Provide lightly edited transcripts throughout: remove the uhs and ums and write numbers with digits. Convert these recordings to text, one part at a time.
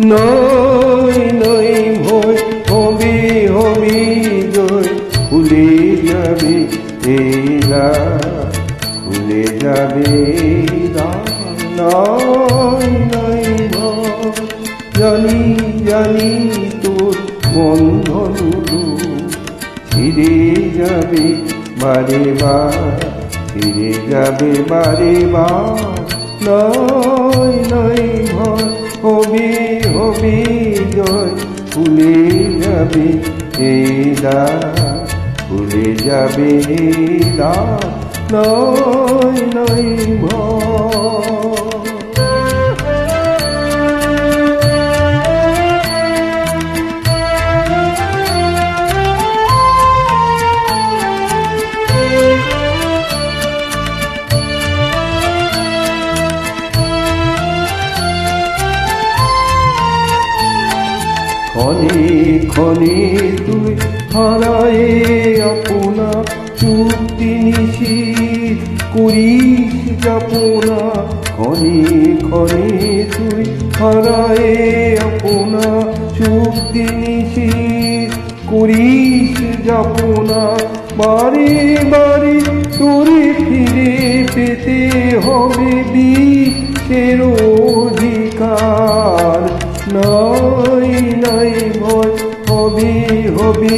নয় নয় ভয় হবে হবে জয় খুলে যাবে এই দ্বার খুলে যাবে নয় নয় ভয় জানি জানি তোর বন্ধন ছিঁড়ে যাবে বারে বার ফিরে যাবে বারে বার নয় নয় ভয় হবে হবে জয় খুলে যাবে এই দ্বার খুলে যাবে এই দ্বার নয় নয় ভয় ক্ষণে ক্ষণে তুই হারায়ে আপনা চুক্তি নিশিত করিস যাপনা ক্ষণে ক্ষণে তুই হারায়ে আপনা চুক্তি নিশিত করিস যাপনা বারে বারে তোরে ফিরে পেতে হবে বিশ্বের অধিকার নয় নয় ভয় হবে হবে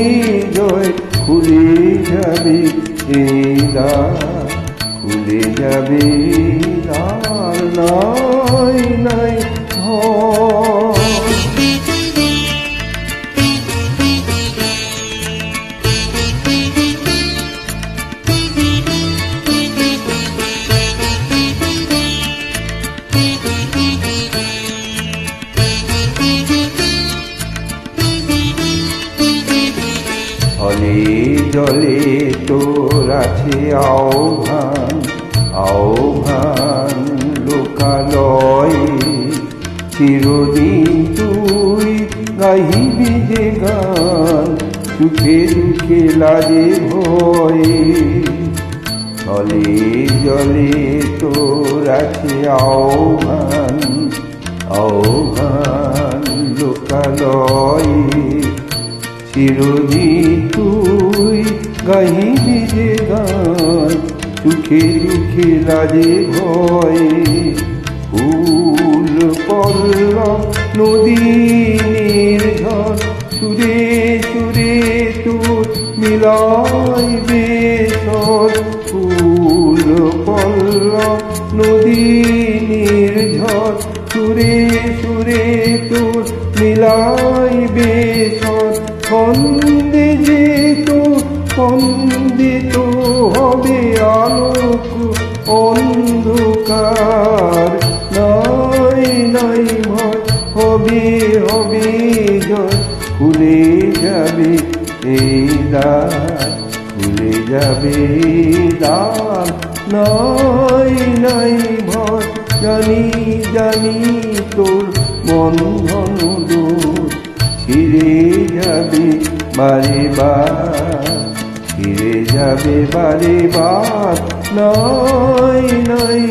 জয় খুলে যাবে এই দ্বার খুলে যাবে দ্বার নয় নয় ভয় জলে জলে তোর আছে আহ্বান আহ্বান লোকালয়ে চিরদিন তুই গাহিবি যে গান সুখে দুঃখে লাজে ভয়ে জলে জলে তোর আছে আহ্বান আহ্বান লোকালয়ে চিরদিন তুই গাহিবি যে গান সুখে দুঃখে লাজে ভয়ে ফুল পল্লব নদী নির্ঝর সুরে সুরে তোর মিলাইবে স্বর ফুল পল্লব নদী নির্ঝর সুরে সুরে তোর মিলাইবে স্বর ছন্দে যে তোর স্পন্দিত হবে আলোক অন্ধকার নয় নয় ভয় হবে হবে জয় খুলে যাবে এই দ্বার খুলে যাবে দ্বার নয় নয় ভয় জানি জানি তোর বন্ধন ছিঁড়ে যাবে বারে বার ফিরে যাবে বারে বার নয় নয়